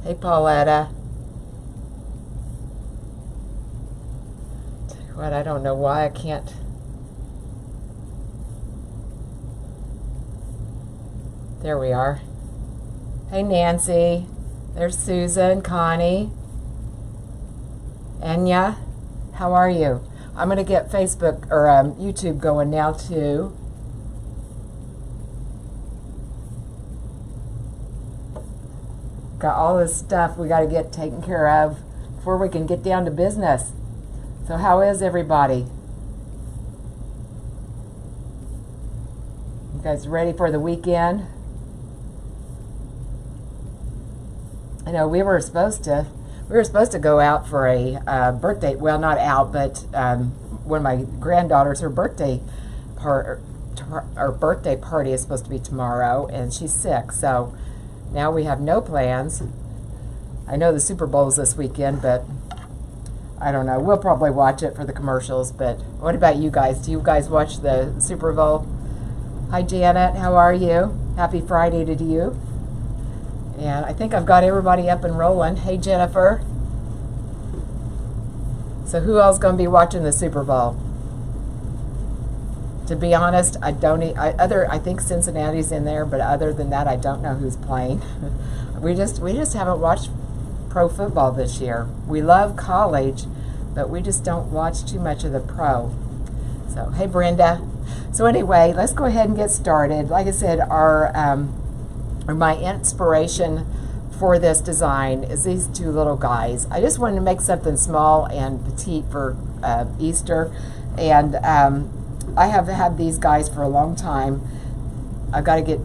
Hey, Pauletta. Tell you what, I don't know why I can't. There we are. Hey, Nancy. There's Susan, Connie, Enya. How are you? I'm going to get Facebook or YouTube going now, too. Got all this stuff we got to get taken care of before we can get down to business. So how is everybody? You guys ready for the weekend? I know we were supposed to go out for a birthday. Well, not out, but one of my granddaughters, her birthday party is supposed to be tomorrow, and she's sick. So now we have no plans. I know the Super Bowl's this weekend, but I don't know. We'll probably watch it for the commercials. But what about you guys? Do you guys watch the Super Bowl? Hi, Janet. How are you? Happy Friday to you. And I think I've got everybody up and rolling. Hey, Jennifer. So who else is going to be watching the Super Bowl? To be honest, I think Cincinnati's in there, but other than that, I don't know who's playing. we just haven't watched pro football this year. We love college, but we just don't watch too much of the pro. So, hey, Brenda. So anyway, let's go ahead and get started. Like I said, my inspiration for this design is these two little guys. I just wanted to make something small and petite for Easter, and I have had these guys for a long time. I've got to get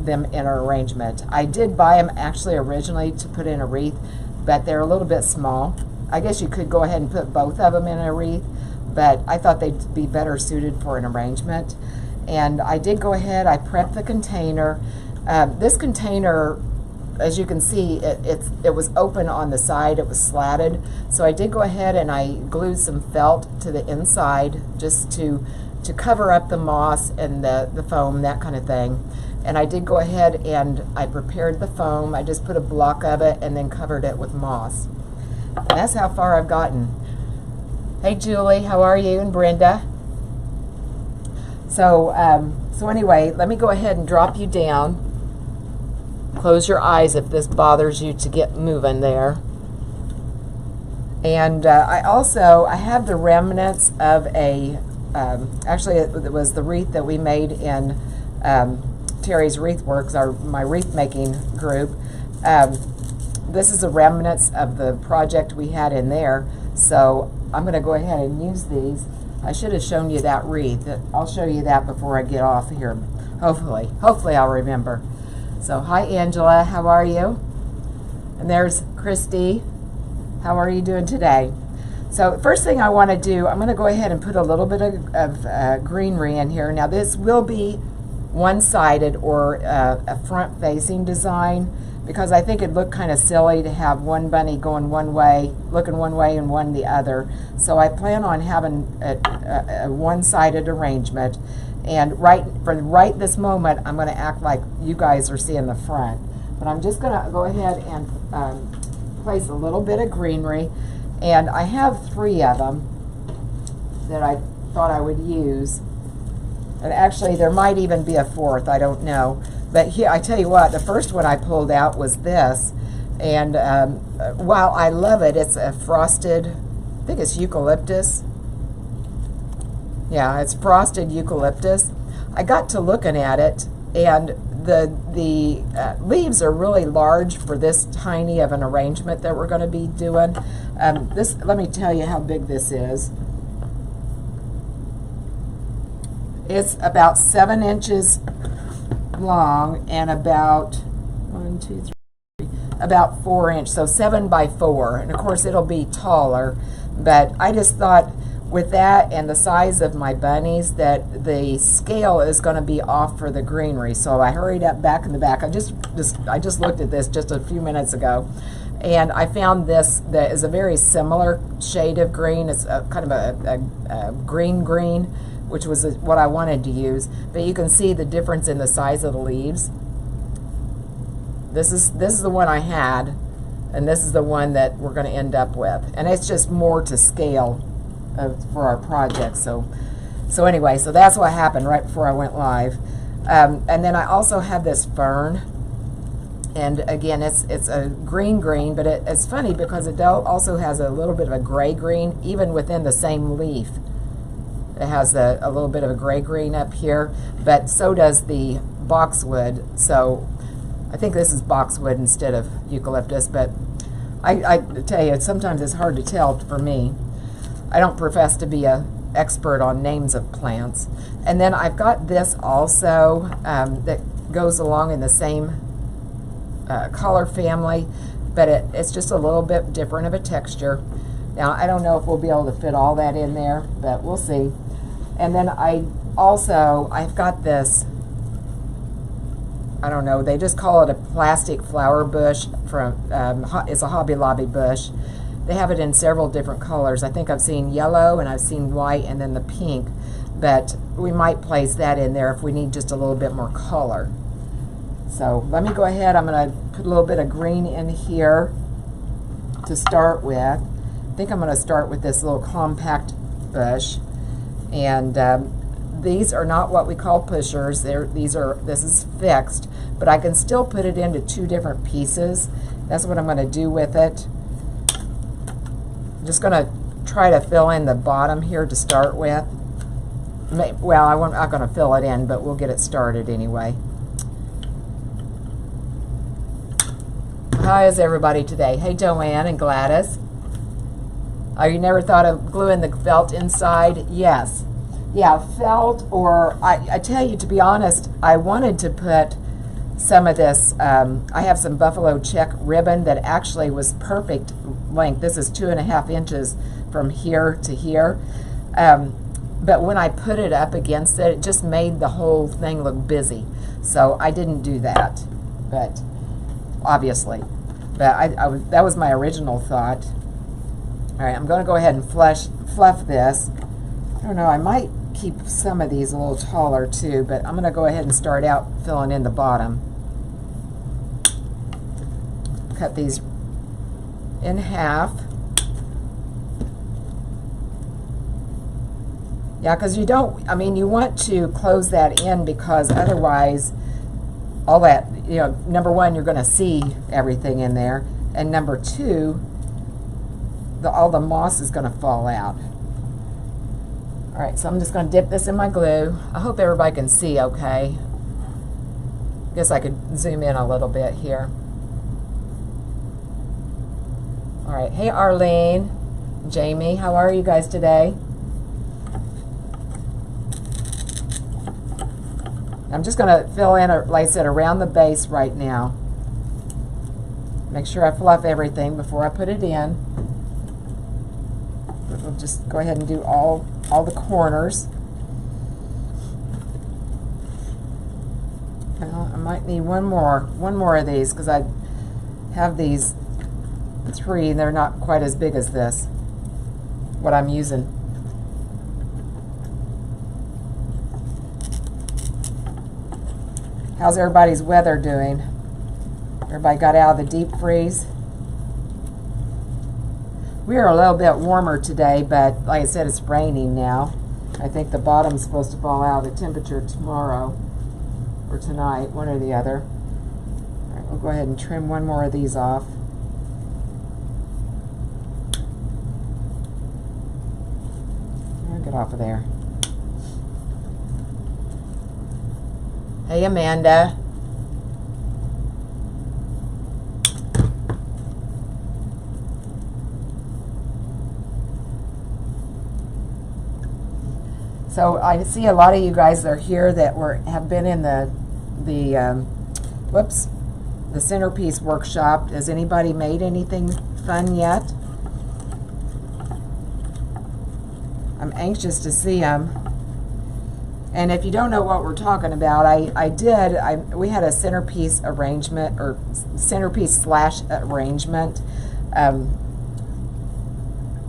them in an arrangement. I did buy them actually originally to put in a wreath, but they're a little bit small. I guess you could go ahead and put both of them in a wreath, but I thought they'd be better suited for an arrangement. And I did go ahead, I prepped the container. This container, as you can see, it was open on the side, it was slatted. So I did go ahead and I glued some felt to the inside just to cover up the moss and the foam, that kind of thing. And I did go ahead and I prepared the foam. I just put a block of it and then covered it with moss. And that's how far I've gotten. Hey, Julie, how are you? And Brenda. So anyway, let me go ahead and drop you down. Close your eyes if this bothers you to get moving there. And I have the remnants of actually it was the wreath that we made in Teri's Wreath Works, my wreath making group. This is the remnants of the project we had in there. So I'm going to go ahead and use these. I should have shown you that wreath. I'll show you that before I get off here. Hopefully I'll remember. So hi, Angela, how are you? And there's Christy. How are you doing today? So first thing I want to do, I'm going to go ahead and put a little bit of greenery in here. Now this will be one-sided or a front-facing design, because I think it'd look kind of silly to have one bunny going one way, looking one way, and one the other. So I plan on having a one-sided arrangement. And right this moment, I'm going to act like you guys are seeing the front. But I'm just going to go ahead and place a little bit of greenery. And I have 3 of them that I thought I would use. And actually, there might even be a 4th, I don't know. But here, I tell you what, the first one I pulled out was this. And while I love it, it's a frosted, I think it's eucalyptus. Yeah, it's frosted eucalyptus. I got to looking at it, and the leaves are really large for this tiny of an arrangement that we're going to be doing. Let me tell you how big this is. It's about 7 inches long and about about 4 inches, so 7 by 4. And of course, it'll be taller. But I just thought, with that and the size of my bunnies, that the scale is going to be off for the greenery. So I hurried up back in the back. I just looked at this just a few minutes ago, and I found this that is a very similar shade of green. It's kind of a green, which was what I wanted to use. But you can see the difference in the size of the leaves. This is the one I had. and this is the one that we're going to end up with. And it's just more to scale for our project. So anyway, so that's what happened right before I went live. And then I also have this fern, and again, it's a green, but it's funny because it also has a little bit of a gray green even within the same leaf. It has a little bit of a gray green up here, but so does the boxwood. So I think this is boxwood instead of eucalyptus, but I tell you, sometimes it's hard to tell for me. I don't profess to be an expert on names of plants. And then I've got this also that goes along in the same color family, but it's just a little bit different of a texture. Now, I don't know if we'll be able to fit all that in there, but we'll see. And then I've got this, I don't know, they just call it a plastic flower bush. It's a Hobby Lobby bush. They have it in several different colors. I think I've seen yellow and I've seen white and then the pink, but we might place that in there if we need just a little bit more color. So let me go ahead, I'm going to put a little bit of green in here to start with. I think I'm going to start with this little compact bush. And these are not what we call pushers. This is fixed, but I can still put it into two different pieces. That's what I'm going to do with it. I'm just going to try to fill in the bottom here to start with. Well, I'm not going to fill it in, but we'll get it started anyway. How is everybody today? Hey, Joanne and Gladys. Oh, you never thought of gluing the felt inside? Yes. Yeah, felt, or I tell you, to be honest, I wanted to put some of this, I have some buffalo check ribbon that actually was perfect length. This is 2.5 inches from here to here. But when I put it up against it, it just made the whole thing look busy. So I didn't do that, but obviously. But that was my original thought. All right, I'm going to go ahead and fluff this. I don't know, I might keep some of these a little taller too, but I'm going to go ahead and start out filling in the bottom. Cut these in half. Yeah, because you don't, I mean, you want to close that in because otherwise all that, you know, number one, you're going to see everything in there, and number two, all the moss is going to fall out. All right, so I'm just going to dip this in my glue. I hope everybody can see okay. Guess I could zoom in a little bit here. All right, hey Arlene, Jamie, how are you guys today? I'm just going to fill in, like I said, around the base right now. Make sure I fluff everything before I put it in. We'll just go ahead and do all the corners. Well, I might need one more of these because I have these 3 and they're not quite as big as this, what I'm using. How's everybody's weather doing? Everybody got out of the deep freeze? We are a little bit warmer today, but like I said, it's raining now. I think the bottom's supposed to fall out of the temperature tomorrow or tonight, one or the other. All right, we'll go ahead and trim one more of these off. Get off of there. Hey, Amanda. So I see a lot of you guys that are here that have been in the Centerpiece workshop. Has anybody made anything fun yet? I'm anxious to see them. And if you don't know what we're talking about, we had a centerpiece arrangement, or centerpiece / arrangement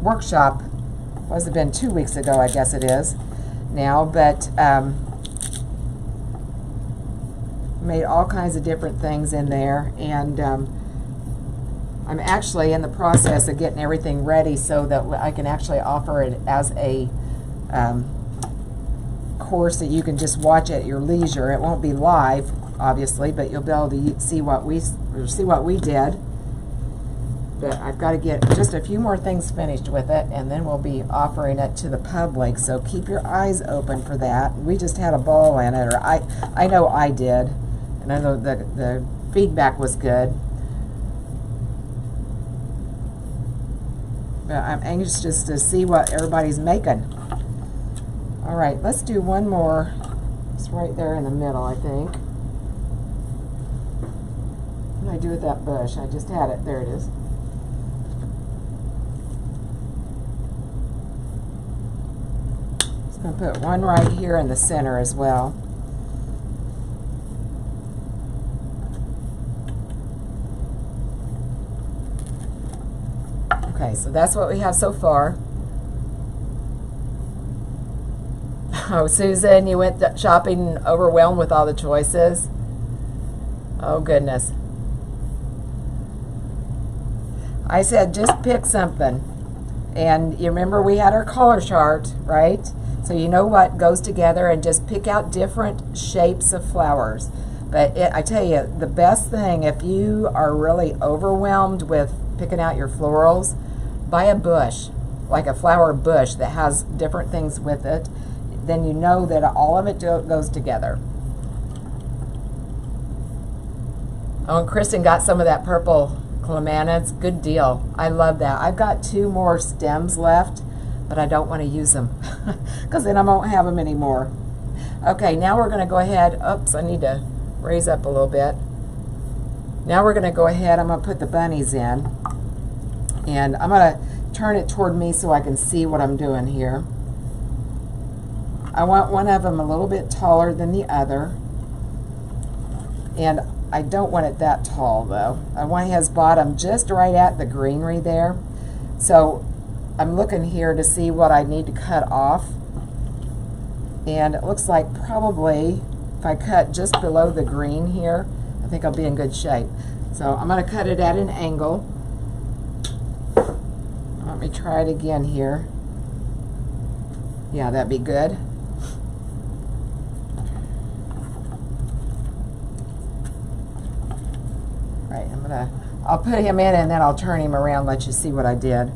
workshop. Was it been 2 weeks ago? I guess it is now, but made all kinds of different things in there, and I'm actually in the process of getting everything ready so that I can actually offer it as a course that you can just watch at your leisure. It won't be live, obviously, but you'll be able to see what we did. But I've got to get just a few more things finished with it, and then we'll be offering it to the public. So keep your eyes open for that. We just had a ball in it, or I know I did, and I know the feedback was good. But I'm anxious just to see what everybody's making. All right, let's do one more. It's right there in the middle, I think. What did I do with that bush? I just had it. There it is. I'm going to put one right here in the center as well. Okay, so that's what we have so far. Oh, Susan, you went shopping overwhelmed with all the choices? Oh, goodness. I said just pick something. And you remember we had our color chart, right? So you know what goes together, and just pick out different shapes of flowers. But I tell you, the best thing, if you are really overwhelmed with picking out your florals, buy a bush, like a flower bush that has different things with it. Then you know that all of it goes together. Oh, and Kristen got some of that purple clematis. Good deal. I love that. I've got 2 more stems left, but I don't want to use them because then I won't have them anymore. Okay, now we're going to go ahead. Oops, I need to raise up a little bit. Now we're going to go ahead. I'm going to put the bunnies in, and I'm going to turn it toward me so I can see what I'm doing here. I want one of them a little bit taller than the other, and I don't want it that tall though. I want his bottom just right at the greenery there. So I'm looking here to see what I need to cut off, and it looks like probably if I cut just below the green here, I think I'll be in good shape. So I'm going to cut it at an angle. Let me try it again here. Yeah, that'd be good. Right, I'll put him in, and then I'll turn him around, let you see what I did.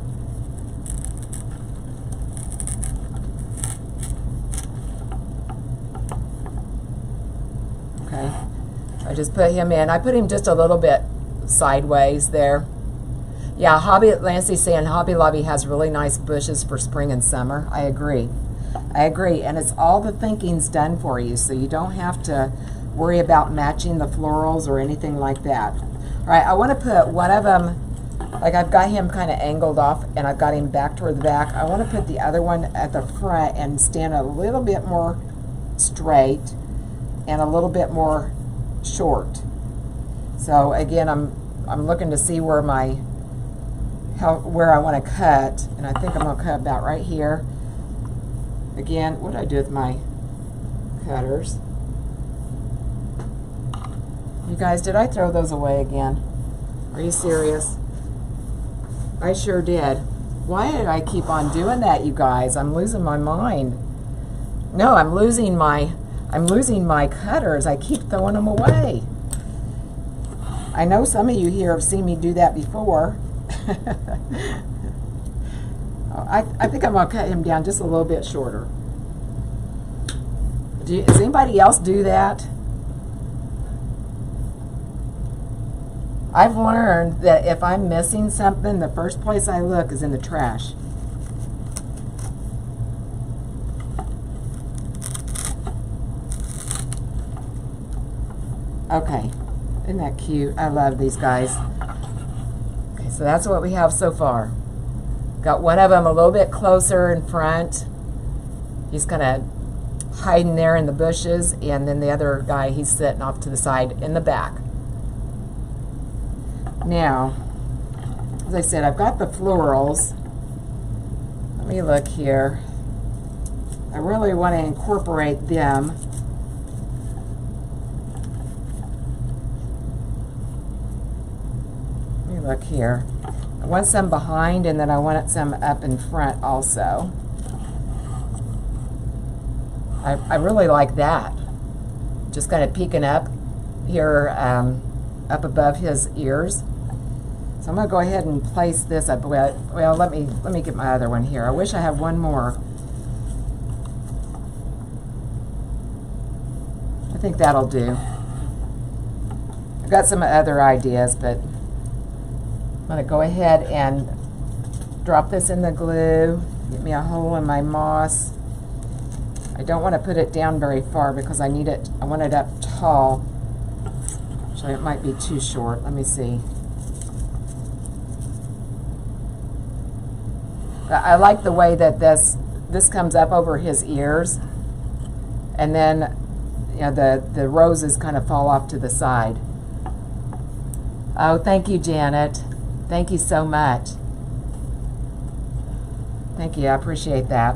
Okay, I just put him in. I put him just a little bit sideways there. Yeah, Lancy's saying Hobby Lobby has really nice bushes for spring and summer. I agree. I agree, and it's all the thinking's done for you, so you don't have to worry about matching the florals or anything like that. All right, I want to put one of them, like I've got him kind of angled off, and I've got him back toward the back. I want to put the other one at the front and stand a little bit more straight and a little bit more short. So again, I'm looking to see where where I want to cut, and I think I'm going to cut about right here. Again, what did I do with my cutters? You guys, did I throw those away again? Are you serious? I sure did. Why did I keep on doing that, you guys? I'm losing my mind. No, I'm losing my cutters. I keep throwing them away. I know some of you here have seen me do that before. I think I'm going to cut him down just a little bit shorter. Does anybody else do that? I've learned that if I'm missing something, the first place I look is in the trash. Okay, isn't that cute? I love these guys. Okay, so that's what we have so far. Got one of them a little bit closer in front. He's kind of hiding there in the bushes, and then the other guy, he's sitting off to the side in the back. Now, as I said, I've got the florals. Let me look here. I really want to incorporate them. Let me Look here. I want some behind, and then I want some up in front also. I really like that. Just kind of peeking up here, up above his ears. So I'm going to go ahead and place this up. Well, let me get my other one here. I wish I had one more. I think that'll do. I've got some other ideas, but I'm going to go ahead and drop this in the glue. Get me a hole in my moss. I don't want to put it down very far because I want it up tall. Actually, it might be too short. Let me see. I like the way that this comes up over his ears, and then the roses kind of fall off to the side. Oh, thank you, Janet. Thank you so much. Thank you. I appreciate that.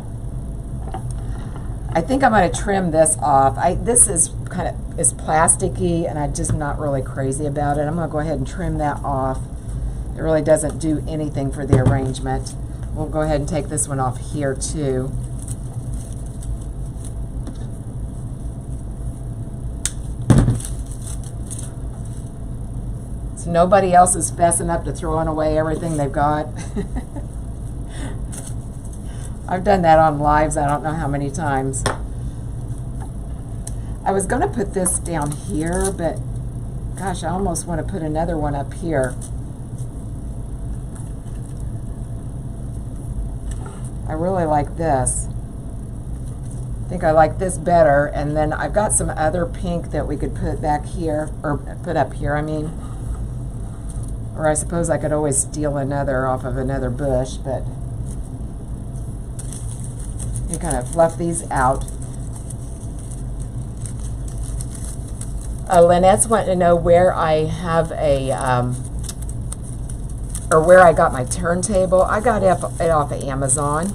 I think I'm going to trim this off. This is plasticky, and I'm just not really crazy about it. I'm going to go ahead and trim that off. It really doesn't do anything for the arrangement. We'll go ahead and take this one off here too. So nobody else is fessing up to throwing away everything they've got. I've done that on lives I don't know how many times. I was going to put this down here, but gosh, I almost want to put another one up here. I really like this. I think I like this better, and then I've got some other pink that we could put back here, or put up here, I mean. Or I suppose I could always steal another off of another bush, but you kind of fluff these out. Lynette's wanting to know where I have a, or where I got my turntable. I got it off of Amazon.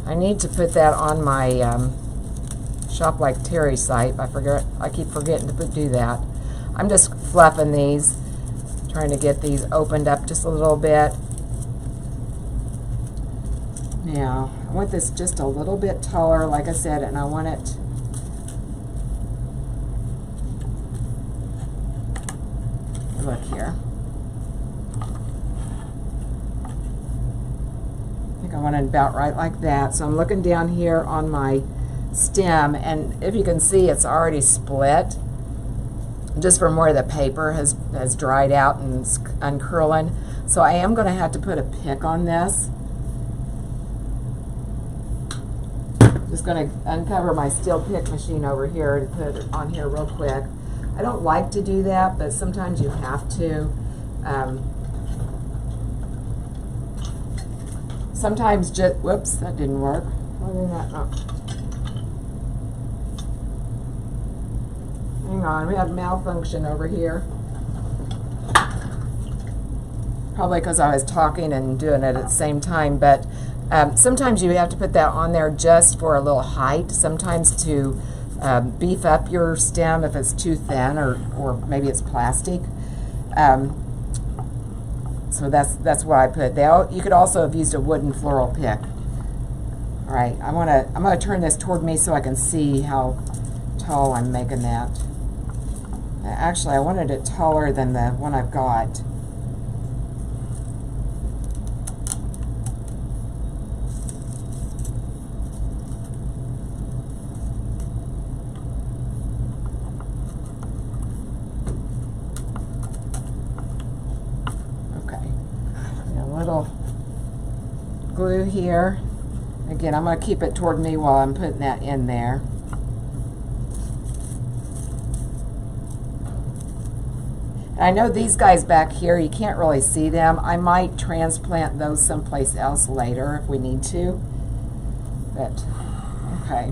I need to put that on my Shop Like Teri site. I keep forgetting to do that. I'm just fluffing these, trying to get these opened up just a little bit. Now, I want this just a little bit taller, like I said, and I want it look here. I think I want it about right like that. So I'm looking down here on my stem, and if you can see, it's already split just from where the paper has dried out and is uncurling. So I am going to have to put a pick on this. Just going to uncover my steel pick machine over here and put it on here real quick. I don't like to do that, but sometimes you have to. Sometimes just, whoops, that didn't work. Why did that not? Hang on, we have malfunction over here. Probably because I was talking and doing it at the same time, but sometimes you have to put that on there just for a little height, sometimes to beef up your stem if it's too thin, or maybe it's plastic. So that's why I put that. You could also have used a wooden floral pick. All right, I'm gonna turn this toward me so I can see how tall I'm making that. Actually, I wanted it taller than the one I've got. Glue here. Again, I'm going to keep it toward me while I'm putting that in there. And I know these guys back here, you can't really see them. I might transplant those someplace else later if we need to. But, okay.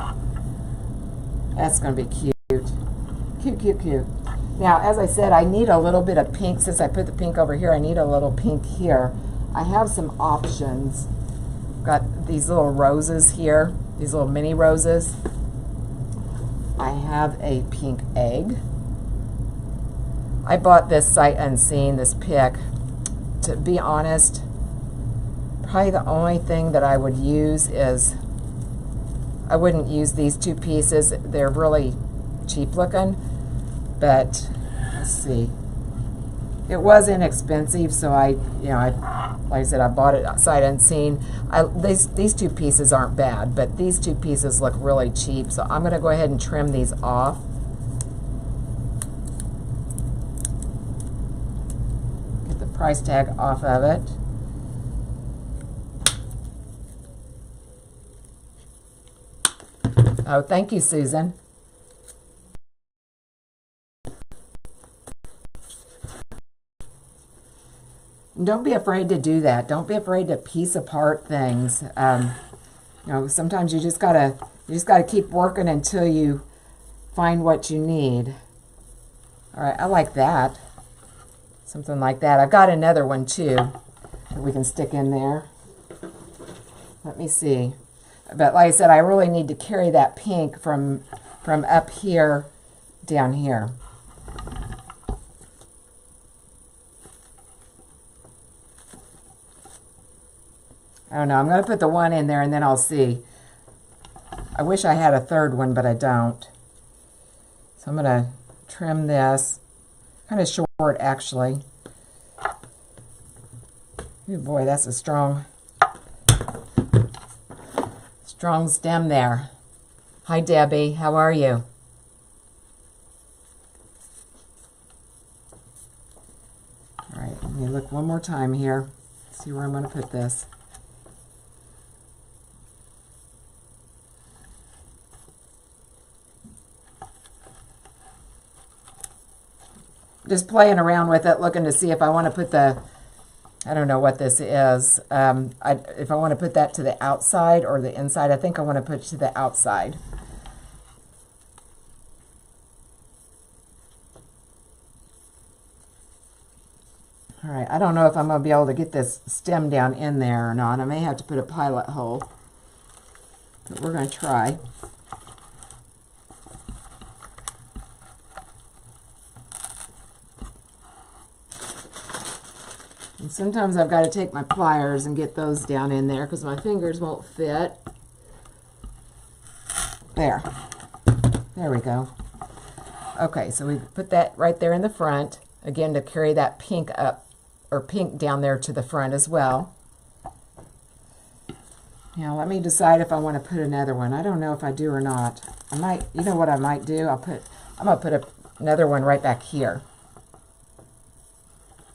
That's going to be cute. Cute, cute, cute. Now, as I said, I need a little bit of pink. Since I put the pink over here, I need a little pink here. I have some options. Got these little roses here, these little mini roses. I have a pink egg. I bought this sight unseen, this pick. To be honest, probably the only thing that I would use is, I wouldn't use these two pieces. They're really cheap looking, but let's see. It was inexpensive, so like I said, I bought it sight unseen. These two pieces aren't bad, but these two pieces look really cheap, so I'm going to go ahead and trim these off. Get the price tag off of it. Oh, thank you, Susan. Don't be afraid to do that. Don't be afraid to piece apart things. Sometimes you just gotta keep working until you find what you need. All right, I like that. Something like that. I've got another one too that we can stick in there. Let me see. But like I said, I really need to carry that pink from up here down here. I don't know. I'm going to put the one in there and then I'll see. I wish I had a third one, but I don't. So I'm going to trim this. Kind of short, actually. Oh boy, that's a strong stem there. Hi, Debbie. How are you? All right, let me look one more time here. See where I'm going to put this. Just playing around with it, looking to see if I want to put the, I don't know what this is. If I want to put that to the outside or the inside. I think I want to put it to the outside. All right, I don't know if I'm going to be able to get this stem down in there or not. I may have to put a pilot hole, but we're going to try. And sometimes I've got to take my pliers and get those down in there because my fingers won't fit. There. There we go. Okay, so we put that right there in the front. Again, to carry that pink up, or pink down there to the front as well. Now, let me decide if I want to put another one. I don't know if I do or not. I might, you know what I might do? I'm going to put another one right back here.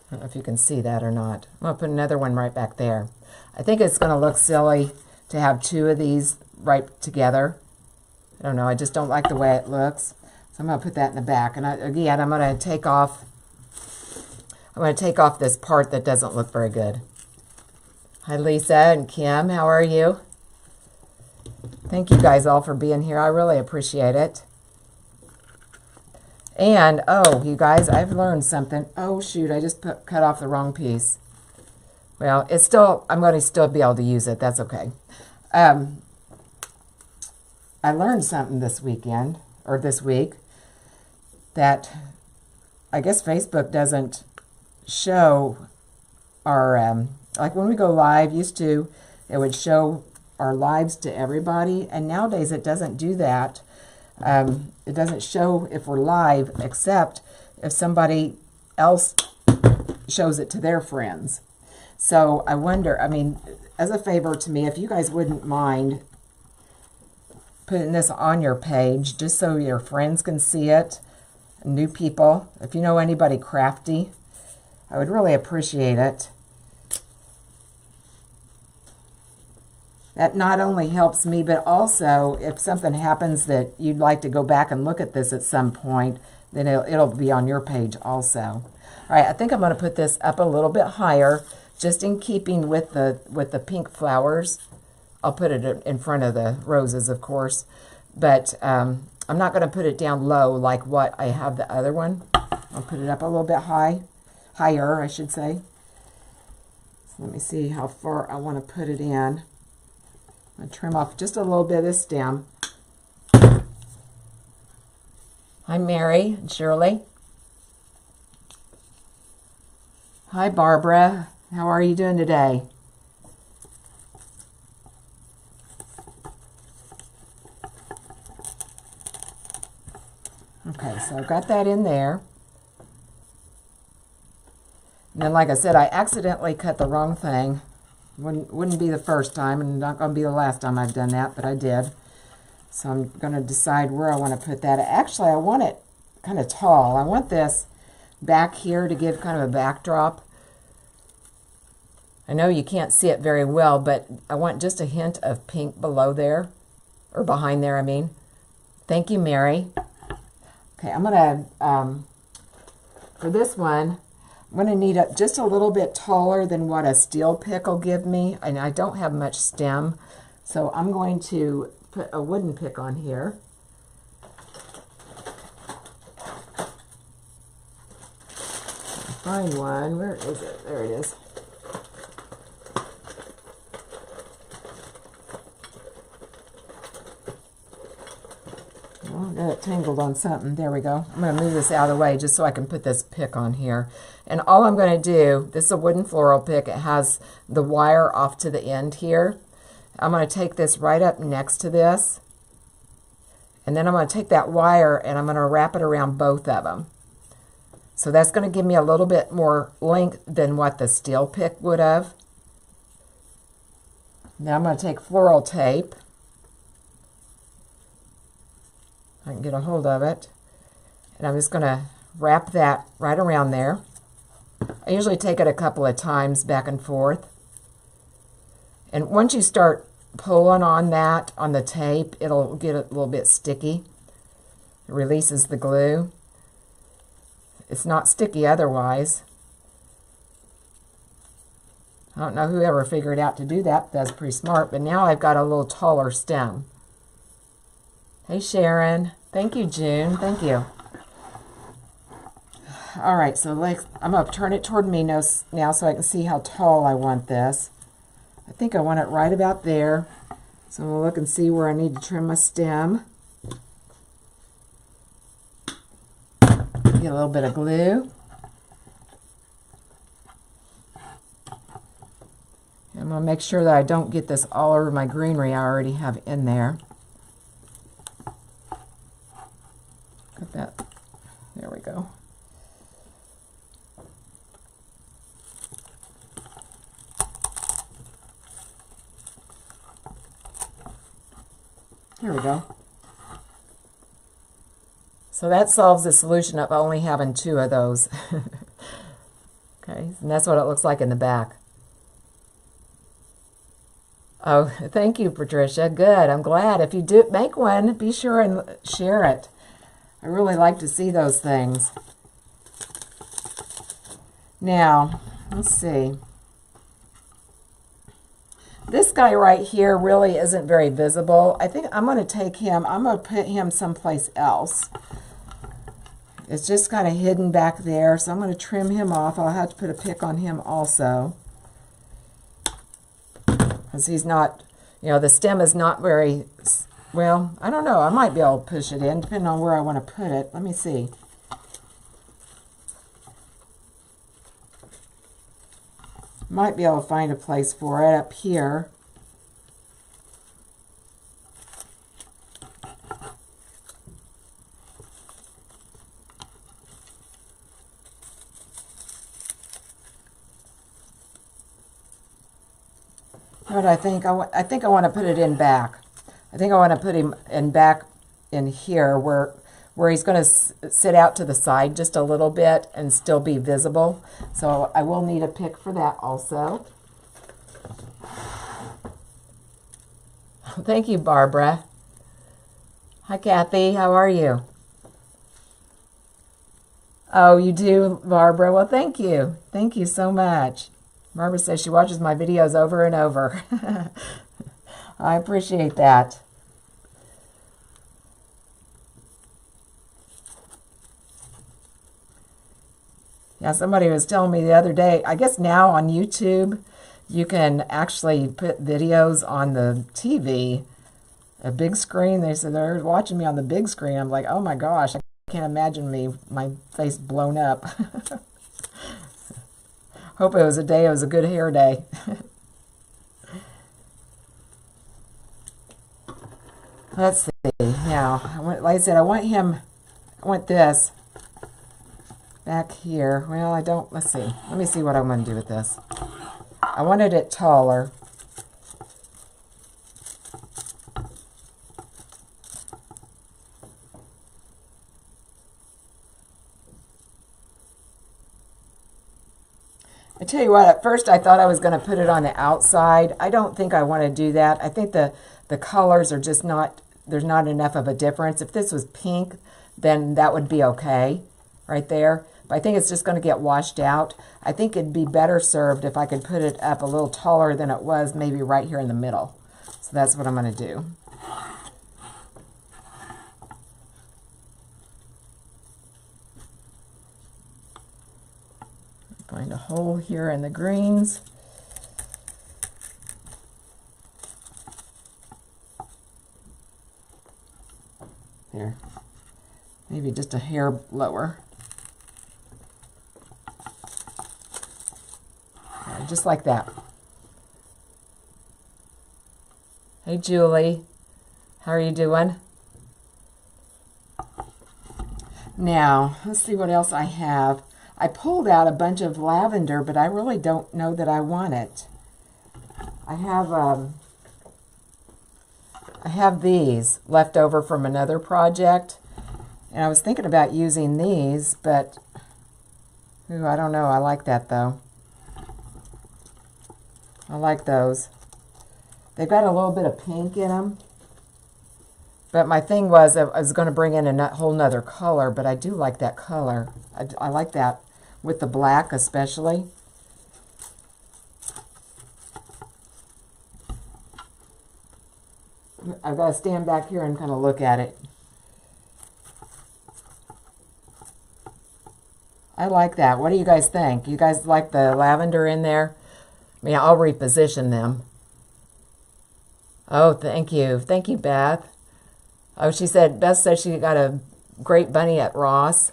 I don't know if you can see that or not. I'm going to put another one right back there. I think it's going to look silly to have two of these right together. I don't know. I just don't like the way it looks. So I'm going to put that in the back. And again, I'm going to take off this part that doesn't look very good. Hi, Lisa and Kim. How are you? Thank you guys all for being here. I really appreciate it. And, oh, you guys, I've learned something. Oh, shoot, I just cut off the wrong piece. Well, it's still, I'm going to still be able to use it. That's okay. I learned something this weekend, or this week, that I guess Facebook doesn't show our, like when we go live, used to, it would show our lives to everybody, and nowadays it doesn't do that. It doesn't show if we're live, except if somebody else shows it to their friends. So I wonder, I mean, as a favor to me, if you guys wouldn't mind putting this on your page, just so your friends can see it, new people, if you know anybody crafty, I would really appreciate it. That not only helps me, but also if something happens that you'd like to go back and look at this at some point, then it'll be on your page also. All right, I think I'm going to put this up a little bit higher, just in keeping with the pink flowers. I'll put it in front of the roses, of course, but I'm not going to put it down low like what I have the other one. I'll put it up a little bit higher, I should say. So let me see how far I want to put it in. I'm going to trim off just a little bit of this stem. Hi, Mary and Shirley. Hi, Barbara. How are you doing today? Okay, so I've got that in there. And then, like I said, I accidentally cut the wrong thing. Wouldn't be the first time, and not going to be the last time I've done that, but I did. So I'm going to decide where I want to put that. Actually, I want it kind of tall. I want this back here to give kind of a backdrop. I know you can't see it very well, but I want just a hint of pink below there, or behind there, I mean. Thank you, Mary. Okay, I'm going to, for this one, I'm going to need it just a little bit taller than what a steel pick will give me, and I don't have much stem, so I'm going to put a wooden pick on here. Find one. Where is it? There it is. Oh, I got it tangled on something. There we go. I'm going to move this out of the way just so I can put this pick on here. And all I'm going to do, this is a wooden floral pick. It has the wire off to the end here. I'm going to take this right up next to this. And then I'm going to take that wire and I'm going to wrap it around both of them. So that's going to give me a little bit more length than what the steel pick would have. Now I'm going to take floral tape. I can get a hold of it. And I'm just going to wrap that right around there. I usually take it a couple of times back and forth. And once you start pulling on that, on the tape, it'll get a little bit sticky. It releases the glue. It's not sticky otherwise. I don't know whoever figured out to do that. That's pretty smart. But now I've got a little taller stem. Hey, Sharon. Thank you, June. Thank you. All right, so I'm going to turn it toward me now so I can see how tall I want this. I think I want it right about there. So I'm going to look and see where I need to trim my stem. Get a little bit of glue. I'm going to make sure that I don't get this all over my greenery I already have in there. Got that. There we go. Here we go. So that solves the solution of only having 2 of those. Okay, and that's what it looks like in the back. Oh, thank you, Patricia. Good. I'm glad. If you do make one, be sure and share it. I really like to see those things. Now, let's see. This guy right here really isn't very visible. I think I'm going to take him, I'm going to put him someplace else. It's just kind of hidden back there, so I'm going to trim him off. I'll have to put a pick on him also. Because he's not, you know, the stem is not very, well, I don't know. I might be able to push it in, depending on where I want to put it. Let me see. Might be able to find a place for it up here. What I think I think I want to put it in back. I think I want to put him in back in here where he's going to sit out to the side just a little bit and still be visible. So I will need a pick for that also. Thank you, Barbara. Hi, Kathy. How are you? Oh, you do, Barbara? Well, thank you. Thank you so much. Barbara says she watches my videos over and over. I appreciate that. Yeah, somebody was telling me the other day, I guess now on YouTube, you can actually put videos on the TV, a big screen. They said they're watching me on the big screen. I'm like, oh my gosh, I can't imagine my face blown up. Hope it was a good hair day. Let's see. Now, like I said, I want this back here. Well, I don't, let's see. Let me see what I'm going to do with this. I wanted it taller. I tell you what, at first I thought I was going to put it on the outside. I don't think I want to do that. I think the colors are just not, there's not enough of a difference. If this was pink, then that would be okay right there. But I think it's just going to get washed out. I think it'd be better served if I could put it up a little taller than it was, maybe right here in the middle. So that's what I'm going to do. Find a hole here in the greens. There. Maybe just a hair lower. There, just like that. Hey, Julie. How are you doing? Now, let's see what else I have. I pulled out a bunch of lavender, but I really don't know that I want it. I have these left over from another project, and I was thinking about using these, but ooh, I don't know. I like that though. I like those. They've got a little bit of pink in them. But my thing was I was going to bring in a whole nother color, but I do like that color. I like that with the black especially. I've got to stand back here and kind of look at it. I like that. What do you guys think? You guys like the lavender in there? I mean, I'll reposition them. Oh, thank you. Thank you, Beth. Oh, she said, Beth said she got a great bunny at Ross.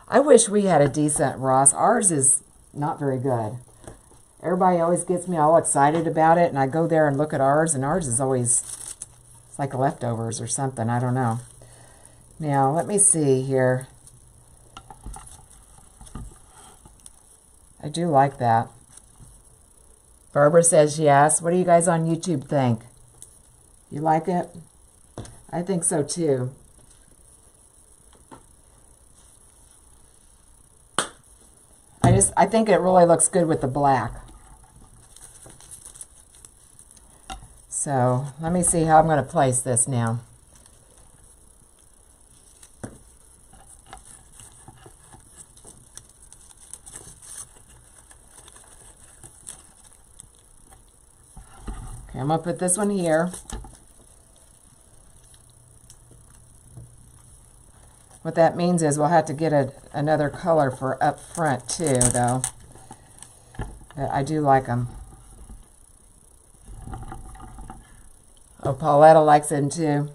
I wish we had a decent Ross. Ours is not very good. Everybody always gets me all excited about it, and I go there and look at ours, and ours is always, it's like leftovers or something. I don't know. Now, let me see here. I do like that. Barbara says yes. What do you guys on YouTube think? You like it? I think so too. I think it really looks good with the black. So let me see how I'm going to place this now. Okay, I'm going to put this one here. What that means is we'll have to get another color for up front too, though. But I do like them. Oh, Pauletta likes them too.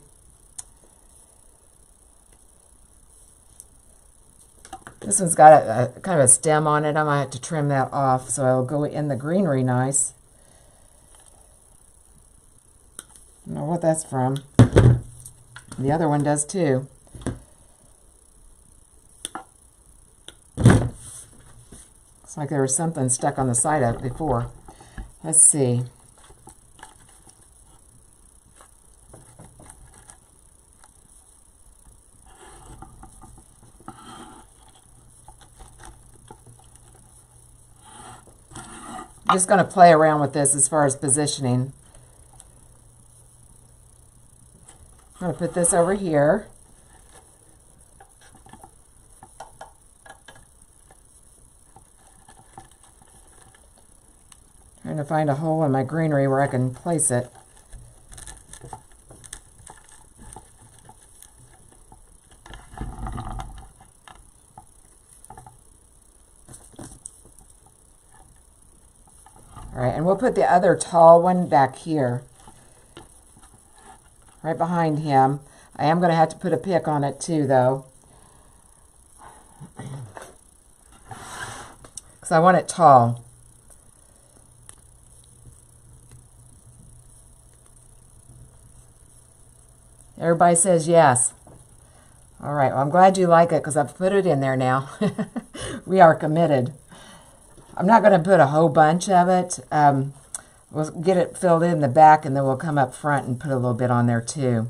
This one's got a kind of a stem on it. I might have to trim that off so it'll go in the greenery nice. I don't know what that's from. The other one does too. Looks like there was something stuck on the side of it before. Let's see. I'm just going to play around with this as far as positioning. I'm going to put this over here. Trying to find a hole in my greenery where I can place it. All right, and we'll put the other tall one back here, right behind him. I am going to have to put a pick on it too, though, because I want it tall. Everybody says yes. All right, well, I'm glad you like it because I've put it in there now. We are committed. I'm not going to put a whole bunch of it. We'll get it filled in the back, and then we'll come up front and put a little bit on there too.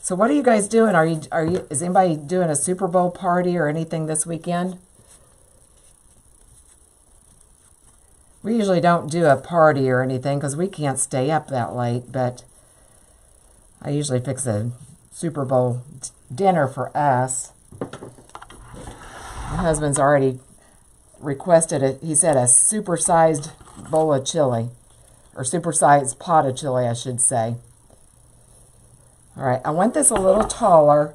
So what are you guys doing? Is anybody doing a Super Bowl party or anything this weekend? We usually don't do a party or anything because we can't stay up that late, but I usually fix a Super Bowl dinner for us. My husband's already requested it. He said a supersized bowl of chili, or supersized pot of chili, I should say. All right, I want this a little taller,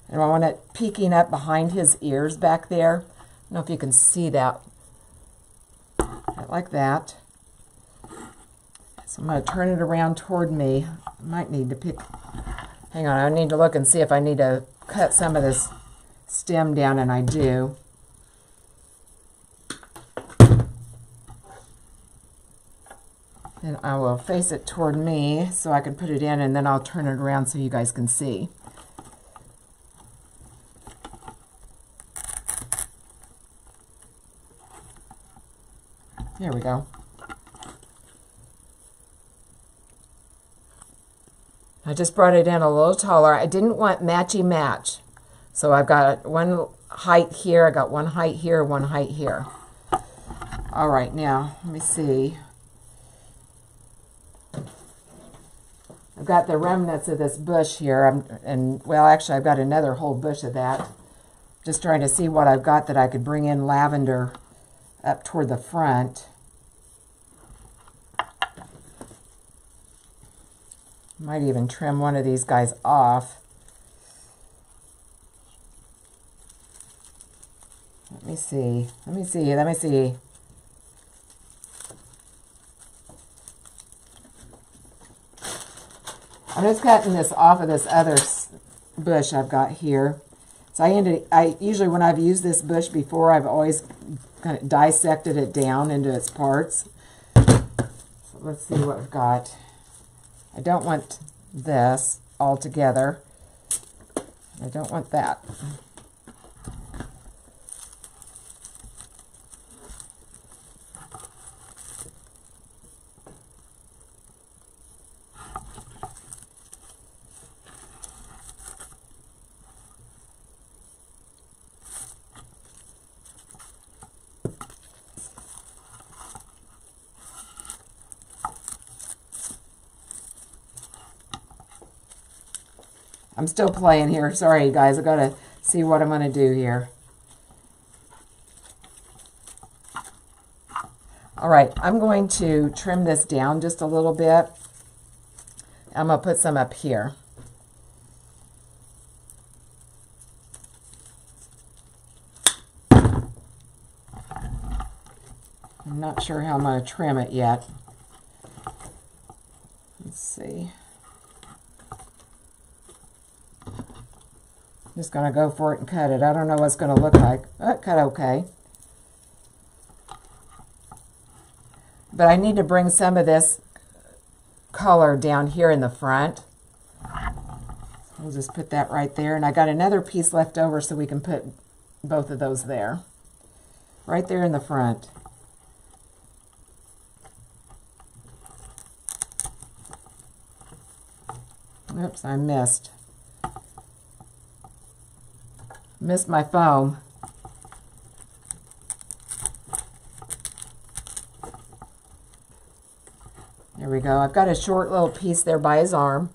and I want it peeking up behind his ears back there. I don't know if you can see that. Like that. So I'm going to turn it around toward me. I might need to pick, hang on, I need to look and see if I need to cut some of this stem down, and I do. Then I will face it toward me so I can put it in, and then I'll turn it around so you guys can see. There we go. I just brought it in a little taller. I didn't want matchy match. So I've got one height here, I got one height here, one height here. All right, now, let me see. I've got the remnants of this bush here, well, actually, I've got another whole bush of that. Just trying to see what I've got that I could bring in lavender up toward the front. Might even trim one of these guys off. Let me see. Let me see. Let me see. I'm just cutting this off of this other bush I've got here. So I usually, when I've used this bush before, I've always kind of dissected it down into its parts. So let's see what I've got. I don't want this all together. I don't want that. I'm still playing here. Sorry, guys. I've got to see what I'm going to do here. All right. I'm going to trim this down just a little bit. I'm going to put some up here. I'm not sure how I'm going to trim it yet. Let's see. Just going to go for it and cut it. I don't know what it's going to look like. Oh, it cut okay. But I need to bring some of this color down here in the front. We'll just put that right there. And I got another piece left over so we can put both of those there. Right there in the front. Oops, I missed. Missed my foam. There we go. I've got a short little piece there by his arm.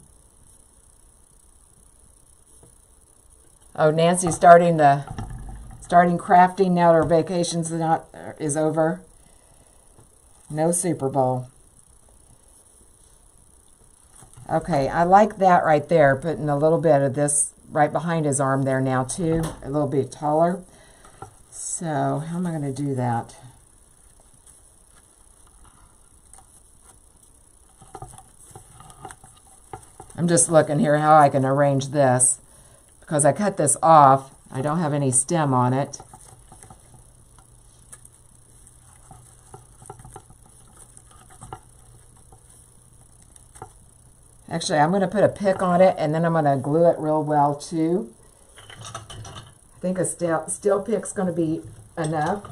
Oh, Nancy's starting crafting now that her vacation's is over. No Super Bowl. Okay, I like that right there, putting a little bit of this right behind his arm there now too, a little bit taller. So how am I going to do that? I'm just looking here how I can arrange this. Because I cut this off, I don't have any stem on it. Actually, I'm going to put a pick on it, and then I'm going to glue it real well too. I think a steel pick's going to be enough.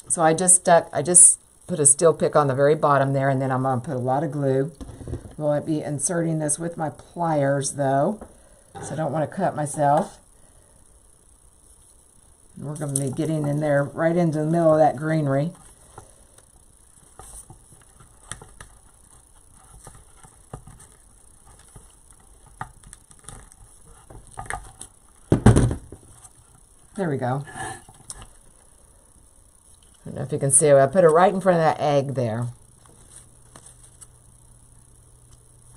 So I just put a steel pick on the very bottom there, and then I'm going to put a lot of glue. We'll be inserting this with my pliers though, so I don't want to cut myself. And we're going to be getting in there right into the middle of that greenery. There we go. I don't know if you can see it. I put it right in front of that egg there.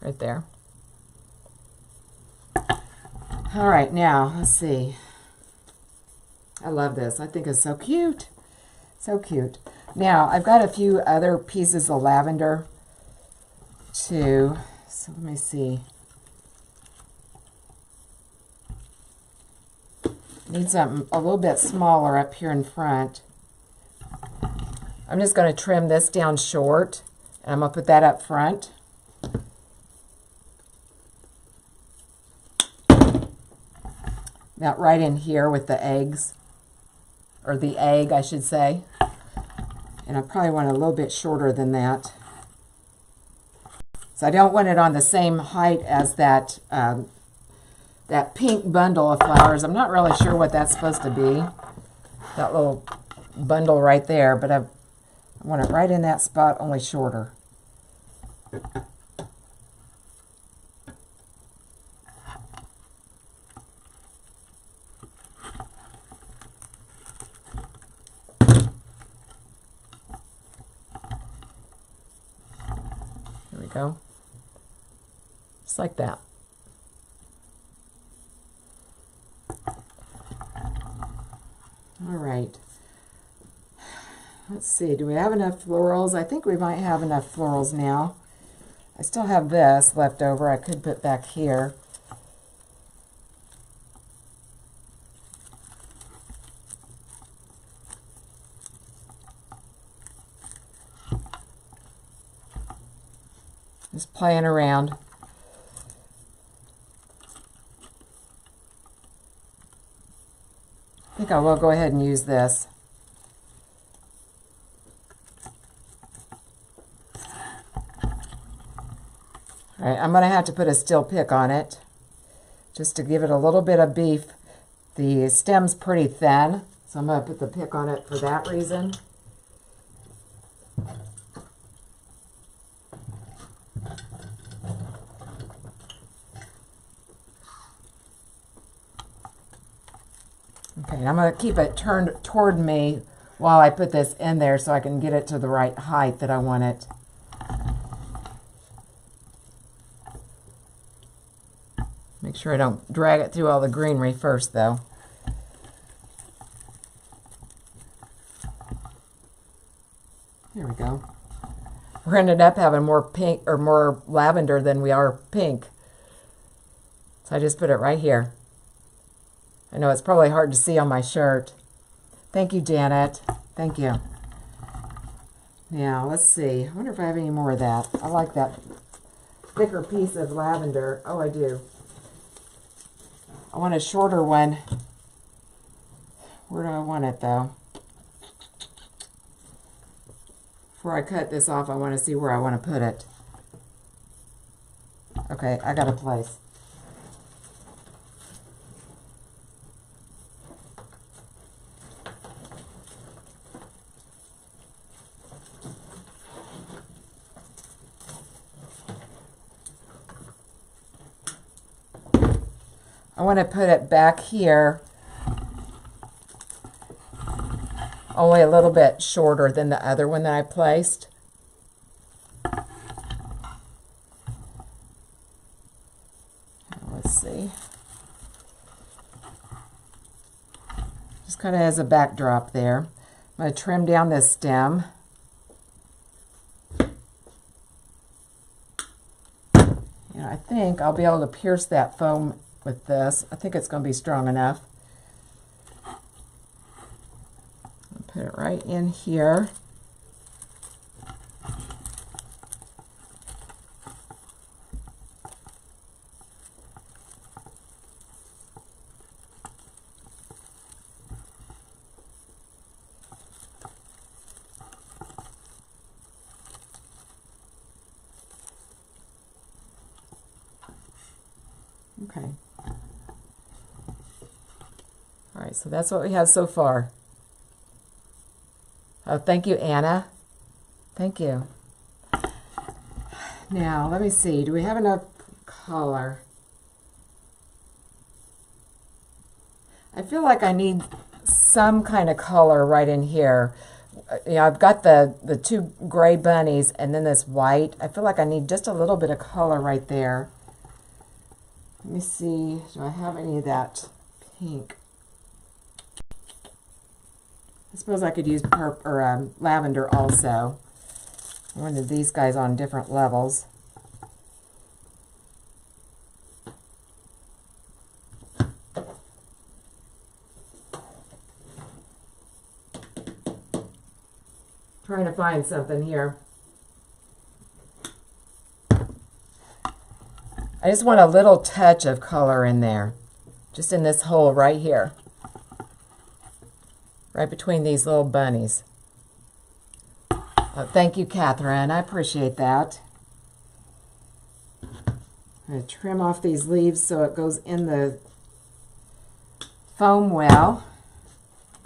Right there. All right, now, let's see. I love this. I think it's so cute. So cute. Now, I've got a few other pieces of lavender, too. So let me see. Need something a little bit smaller up here in front. I'm just going to trim this down short, and I'm going to put that up front. Now right in here with the eggs, or the egg I should say. And I probably want it a little bit shorter than that. So I don't want it on the same height as that that pink bundle of flowers. I'm not really sure what that's supposed to be, that little bundle right there, but I want it right in that spot, only shorter. There we go. Just like that. All right, let's see, do we have enough florals? I think we might have enough florals now. I still have this left over I could put back here. Just playing around. I think I will go ahead and use this. All right, I'm going to have to put a steel pick on it just to give it a little bit of beef. The stem's pretty thin, so I'm going to put the pick on it for that reason. Okay, and I'm going to keep it turned toward me while I put this in there so I can get it to the right height that I want it. Make sure I don't drag it through all the greenery first, though. There we go. We're ended up having more pink or more lavender than we are pink. So I just put it right here. I know it's probably hard to see on my shirt. Thank you, Janet. Thank you. Now, let's see. I wonder if I have any more of that. I like that thicker piece of lavender. Oh, I do. I want a shorter one. Where do I want it, though? Before I cut this off, I want to see where I want to put it. Okay, I got a place. I want to put it back here, only a little bit shorter than the other one that I placed. Let's see. Just kind of as a backdrop there. I'm going to trim down this stem. And I think I'll be able to pierce that foam with this. I think it's going to be strong enough. I'll put it right in here. Okay. All right, so that's what we have so far. Oh, thank you, Anna. Thank you. Now, let me see. Do we have enough color? I feel like I need some kind of color right in here. You know, I've got the two gray bunnies and then this white. I feel like I need just a little bit of color right there. Let me see. Do I have any of that pink? I suppose I could use purple or lavender also. I wanted these guys on different levels. Trying to find something here. I just want a little touch of color in there, just in this hole right here, right between these little bunnies. Oh, thank you, Catherine. I appreciate that. I'm going to trim off these leaves so it goes in the foam well.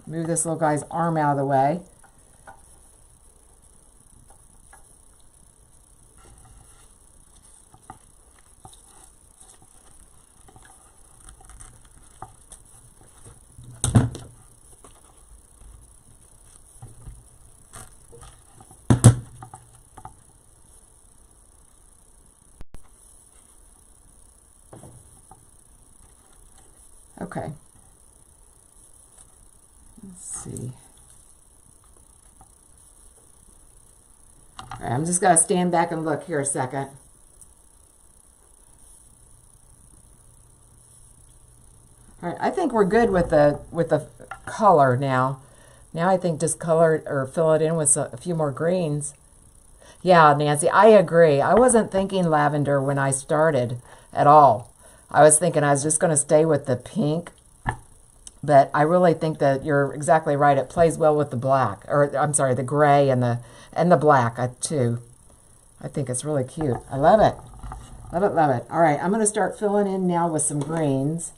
Move this little guy's arm out of the way. Okay. Let's see. All right, I'm just going to stand back and look here a second. All right, I think we're good with the color now. Now I think just color or fill it in with a few more greens. Yeah, Nancy, I agree. I wasn't thinking lavender when I started at all. I was thinking I was just going to stay with the pink, but I really think that you're exactly right. It plays well with the black, or I'm sorry, the gray and the black too. I think it's really cute. I love it. Love it, love it. All right, I'm going to start filling in now with some greens,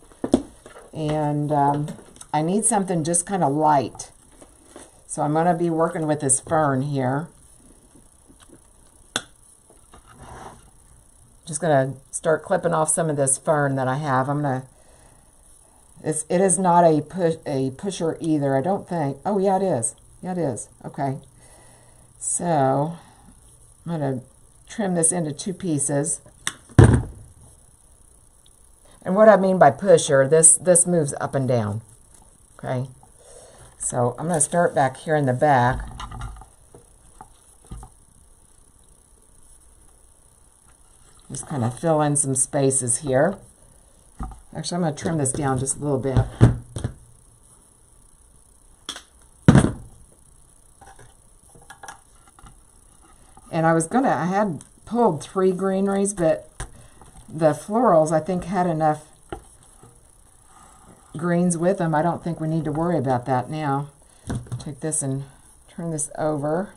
and I need something just kind of light. So I'm going to be working with this fern here. Just going to start clipping off some of this fern that I have. It is not a pusher either, I don't think. Oh, yeah, it is. Yeah, it is. Okay. So I'm going to trim this into 2 pieces. And what I mean by pusher, this moves up and down. Okay. So I'm going to start back here in the back. Just kind of fill in some spaces here. Actually, I'm going to trim this down just a little bit. And I had pulled 3 greeneries, but the florals, I think, had enough greens with them. I don't think we need to worry about that now. Take this and turn this over.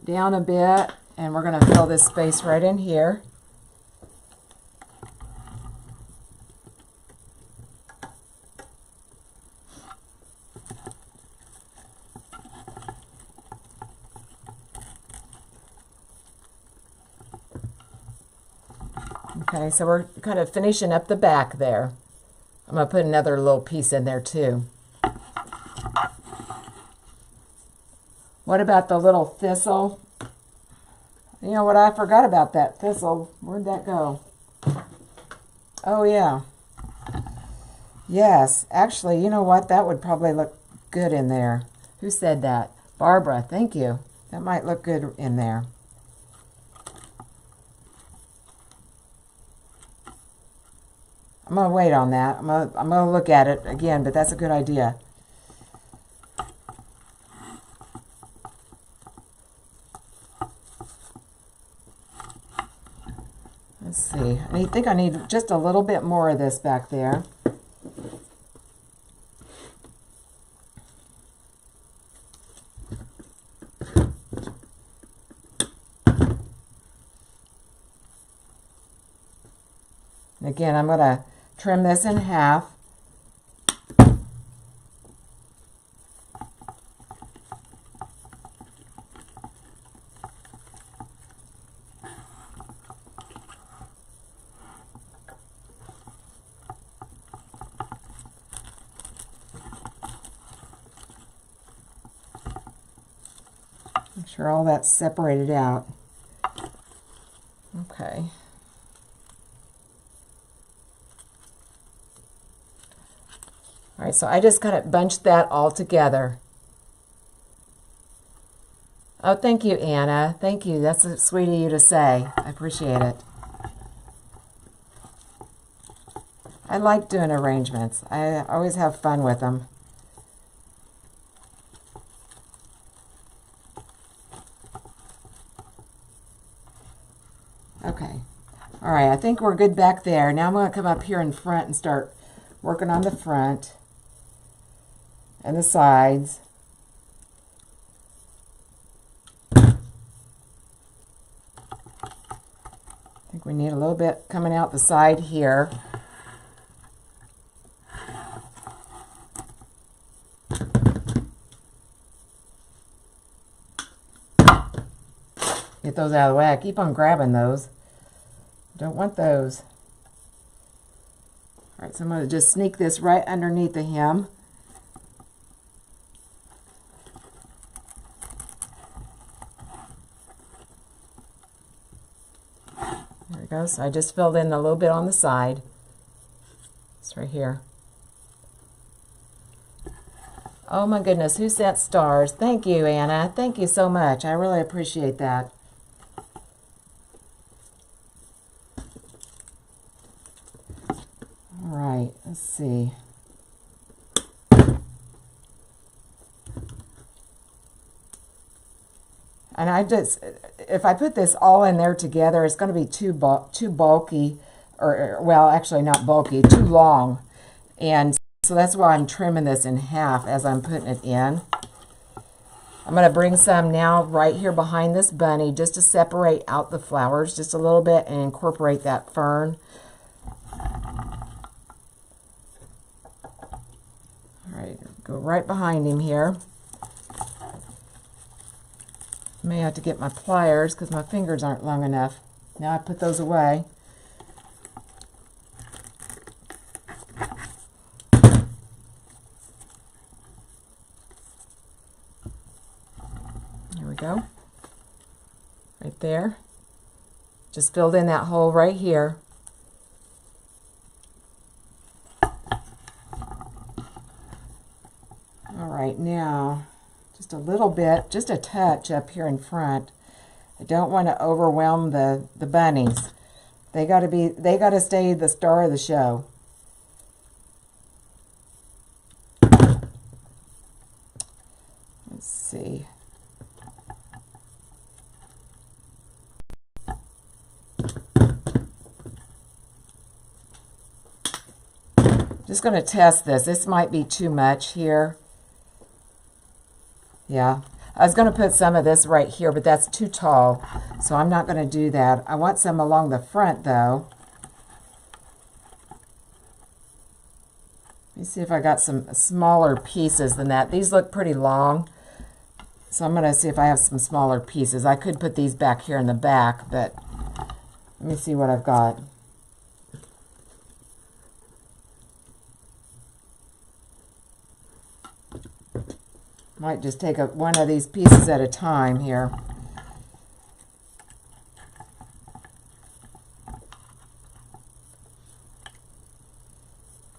Down a bit, and we're going to fill this space right in here. Okay, so we're kind of finishing up the back there. I'm going to put another little piece in there too. What about the little thistle? You know what? I forgot about that thistle. Where'd that go? Oh, yeah. Yes. Actually, you know what? That would probably look good in there. Who said that? Barbara. Thank you. That might look good in there. I'm going to wait on that. I'm going to look at it again, but that's a good idea. Let's see. I think I need just a little bit more of this back there. Again, I'm going to trim this in half. Make sure all that's separated out. Okay. All right, so I just kind of bunched that all together. Oh, thank you, Anna. Thank you. That's sweet of you to say. I appreciate it. I like doing arrangements. I always have fun with them. Okay. All right, I think we're good back there. Now I'm going to come up here in front and start working on the front and the sides. I think we need a little bit coming out the side here. Get those out of the way. I keep on grabbing those. Don't want those. All right, so I'm going to just sneak this right underneath the hem. There we go. So I just filled in a little bit on the side. It's right here. Oh my goodness, who sent stars? Thank you, Anna. Thank you so much. I really appreciate that. All right, let's see. And I just, if I put this all in there together, it's going to be too bulky, or well, actually not bulky, too long. And so that's why I'm trimming this in half as I'm putting it in. I'm going to bring some now right here behind this bunny just to separate out the flowers just a little bit and incorporate that fern. All right, go right behind him here. May have to get my pliers because my fingers aren't long enough. Now I put those away. There we go. Right there. Just filled in that hole right here. All right, now just a little bit, just a touch up here in front. I don't want to overwhelm the bunnies. They got to stay the star of the show. Let's see. Just going to test this. This might be too much here. Yeah, I was going to put some of this right here, but that's too tall, so I'm not going to do that. I want some along the front, though. Let me see if I got some smaller pieces than that. These look pretty long, so I'm going to see if I have some smaller pieces. I could put these back here in the back, but let me see what I've got. Might just take one of these pieces at a time here.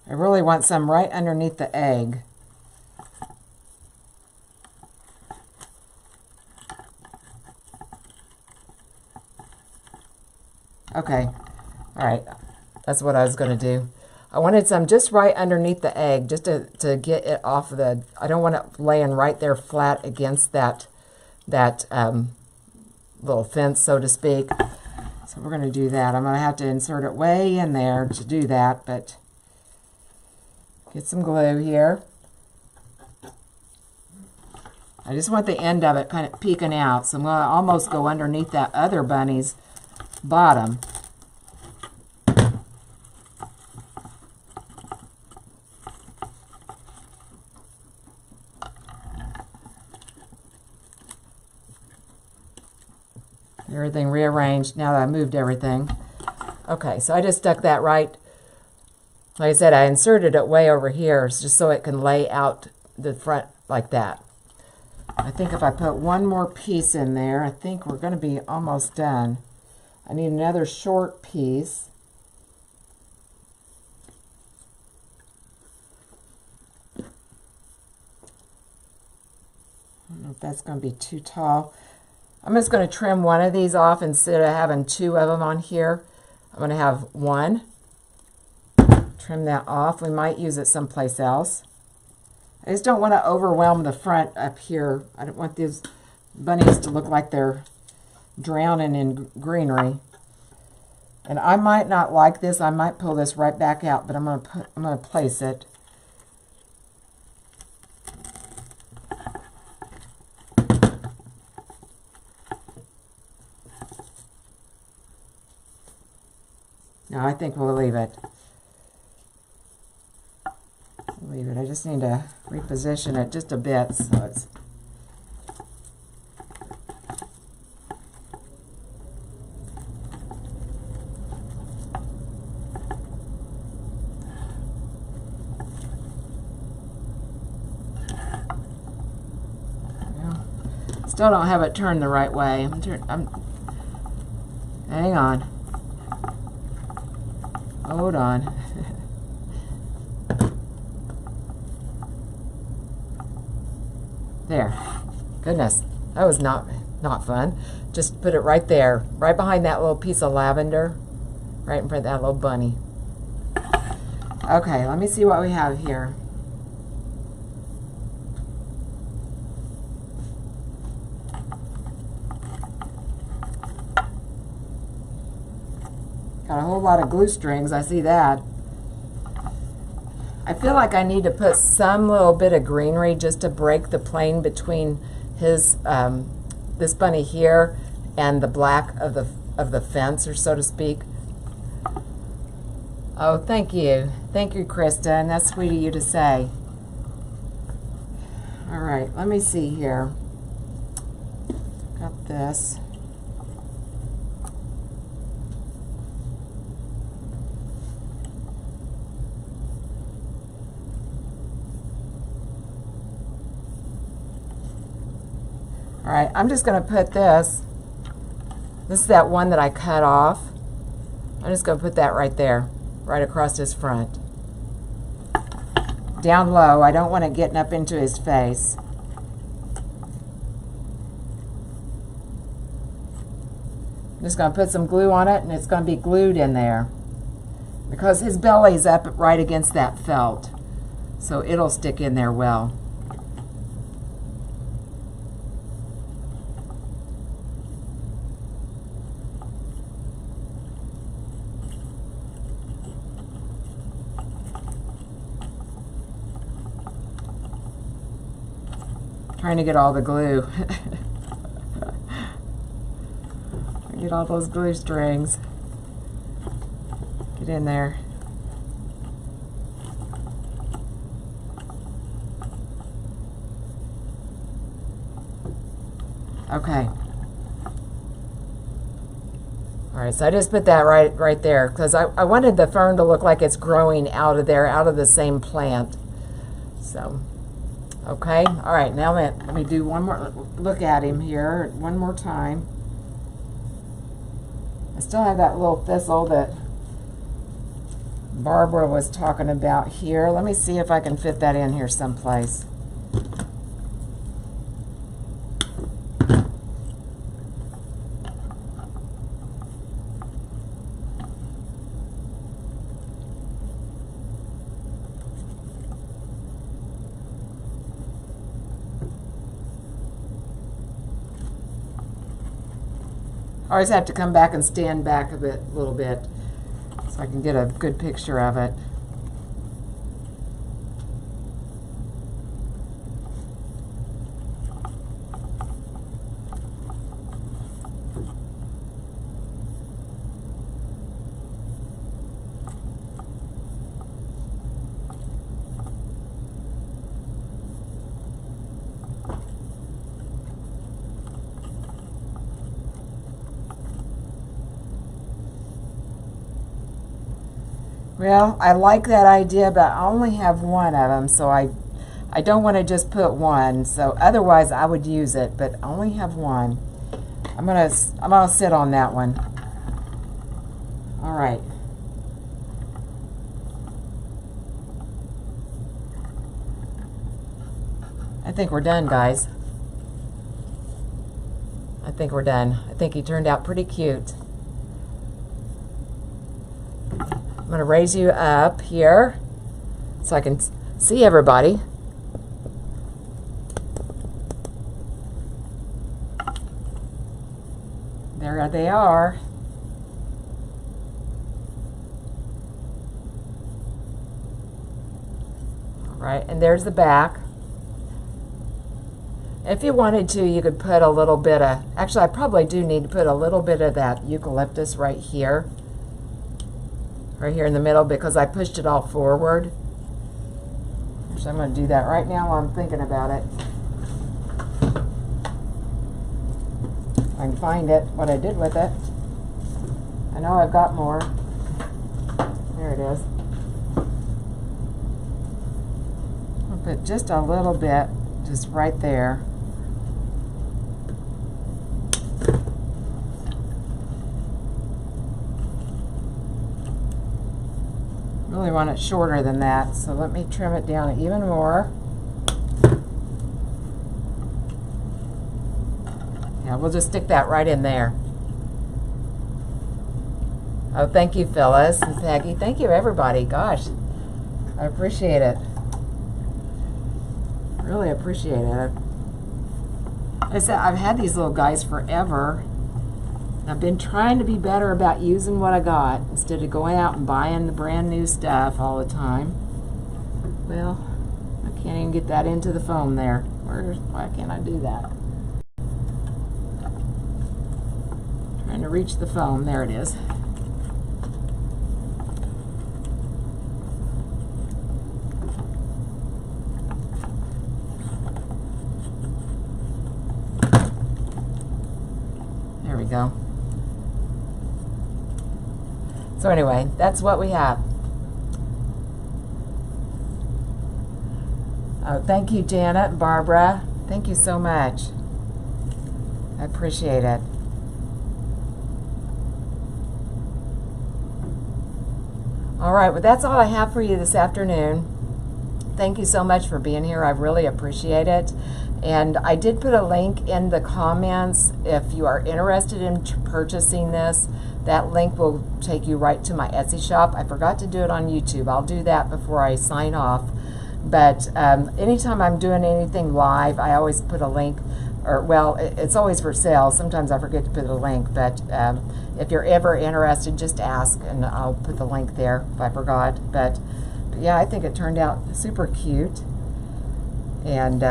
I really want some right underneath the egg. Okay, all right, that's what I was going to do. I wanted some just right underneath the egg, just to get it off of the, I don't want it laying right there flat against that little fence, so to speak. So we're going to do that. I'm going to have to insert it way in there to do that, but get some glue here. I just want the end of it kind of peeking out, so I'm going to almost go underneath that other bunny's bottom. everything rearranged now that I moved everything. Okay, so I just stuck that right. Like I said, I inserted it way over here just so it can lay out the front like that. I think if I put one more piece in there, I think we're going to be almost done. I need another short piece. I don't know if that's going to be too tall. I'm just going to trim one of these off instead of having two of them on here. I'm going to have one. Trim that off. We might use it someplace else. I just don't want to overwhelm the front up here. I don't want these bunnies to look like they're drowning in greenery. And I might not like this. I might pull this right back out, but I'm going to place it. No, I think we'll leave it. Leave it. I just need to reposition it just a bit so it's still don't have it turned the right way. Hang on. Hold on. There. Goodness, that was not fun. Just put it right there, right behind that little piece of lavender, right in front of that little bunny. Okay, let me see what we have here. Got a whole lot of glue strings, I see that. I feel like I need to put some little bit of greenery just to break the plane between his this bunny here and the black of the fence, or so to speak. Oh, thank you, Kristen. That's sweet of you to say. All right, let me see here. Got this. All right, I'm just going to put this. This is that one that I cut off. I'm just going to put that right there, right across his front. Down low. I don't want it getting up into his face. I'm just going to put some glue on it, and it's going to be glued in there because his belly's up right against that felt, so it'll stick in there well. Trying to get all the glue. Get all those glue strings. Get in there. Okay. All right, so I just put that right there because I wanted the fern to look like it's growing out of there, out of the same plant. So. Okay, all right, now let me do one more look at him here one more time. I still have that little thistle that Barbara was talking about here. Let me see if I can fit that in here someplace. I always have to come back and stand back a little bit, so I can get a good picture of it. Well, I like that idea, but I only have one of them, so I don't want to just put one. So otherwise, I would use it, but I only have one. I'm gonna sit on that one. All right. I think we're done, guys. I think we're done. I think he turned out pretty cute. I'm going to raise you up here so I can see everybody. There they are. All right, and there's the back. If you wanted to, you could put a little bit of, actually I probably do need to put a little bit of that eucalyptus right here in the middle, because I pushed it all forward. So I'm going to do that right now while I'm thinking about it. I can find it, what I did with it. I know I've got more. There it is. I'll put just a little bit, just right there. Really want it shorter than that, so let me trim it down even more. Yeah, we'll just stick that right in there. Oh, thank you, Phyllis and Peggy. Thank you, everybody. Gosh, I appreciate it. Really appreciate it. I said I've had these little guys forever. I've been trying to be better about using what I got instead of going out and buying the brand new stuff all the time. Well, I can't even get that into the foam there. Why can't I do that? Trying to reach the foam. There it is. There we go. So anyway, that's what we have. Oh, thank you, Janet and Barbara. Thank you so much. I appreciate it. All right, well, that's all I have for you this afternoon. Thank you so much for being here. I really appreciate it. And I did put a link in the comments if you are interested in purchasing this. That link will take you right to my Etsy shop. I forgot to do it on YouTube. I'll do that before I sign off. But anytime I'm doing anything live, I always put a link, or well, it's always for sale. Sometimes I forget to put a link, but if you're ever interested, just ask and I'll put the link there if I forgot. But yeah, I think it turned out super cute. And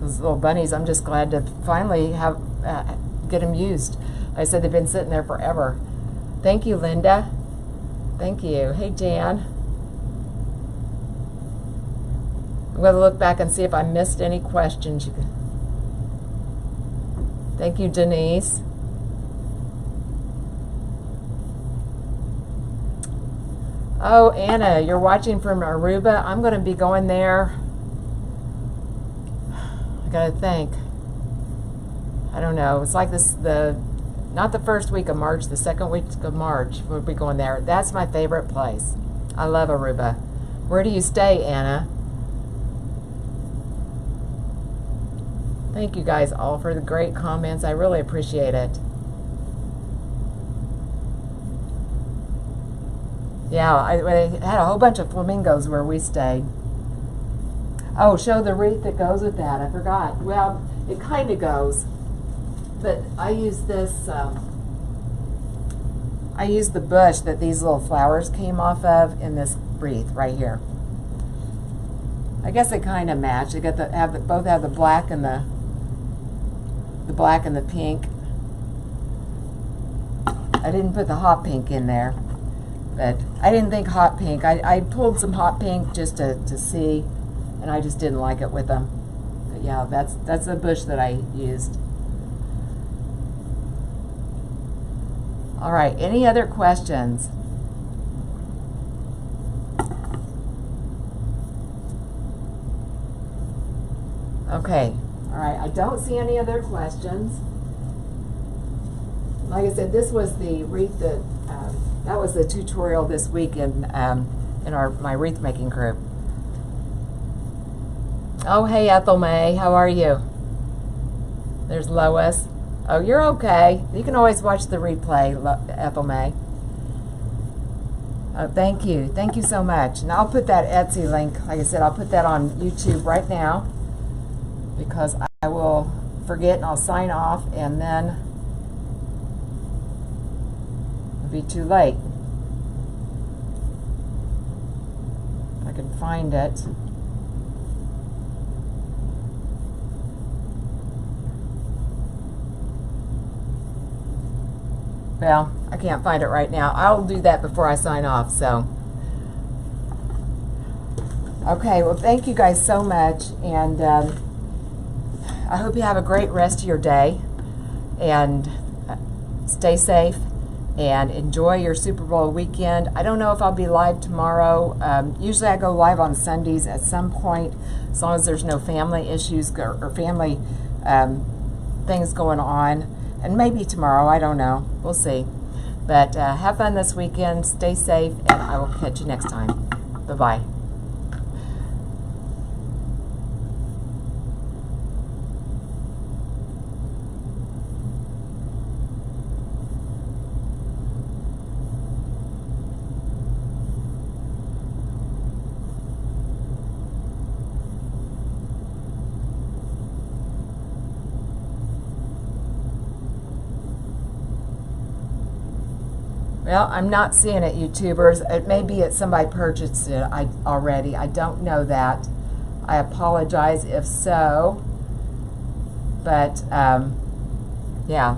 those little bunnies, I'm just glad to finally have get them used. I said they've been sitting there forever. Thank you, Linda. Thank you. Hey, Jan. I'm going to look back and see if I missed any questions. Thank you, Denise. Oh, Anna, you're watching from Aruba. I'm going to be going there. I got to think. I don't know. It's like this, not the first week of March, the second week of March, we'll be going there. That's my favorite place. I love Aruba. Where do you stay, Anna? Thank you guys all for the great comments. I really appreciate it. Yeah, I had a whole bunch of flamingos where we stayed. Oh, show the wreath that goes with that. I forgot. Well, it kind of goes. But I use this, I use the bush that these little flowers came off of in this wreath right here. I guess they kind of match. They got both have the black and the black and the pink. I didn't put the hot pink in there, but I didn't think hot pink. I pulled some hot pink just to see, and I just didn't like it with them. But yeah, that's a bush that I used. All right, any other questions? Okay, all right, I don't see any other questions. Like I said, this was the wreath that was the tutorial this week in my wreath making group. Oh, hey, Ethel May, how are you? There's Lois. Oh, you're okay. You can always watch the replay, Ethel May. Oh, thank you. Thank you so much. And I'll put that Etsy link, like I said, I'll put that on YouTube right now because I will forget and I'll sign off and then it'll be too late. If I can find it. Well, I can't find it right now. I'll do that before I sign off, so. Okay, well, thank you guys so much, and I hope you have a great rest of your day, and stay safe, and enjoy your Super Bowl weekend. I don't know if I'll be live tomorrow. Usually I go live on Sundays at some point, as long as there's no family issues or family things going on. And maybe tomorrow, I don't know. We'll see. But have fun this weekend, stay safe, and I will catch you next time. Bye-bye. Well, I'm not seeing it, YouTubers. It may be that somebody purchased it already. I don't know that. I apologize if so. But, yeah.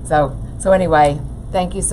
So anyway, thank you so much.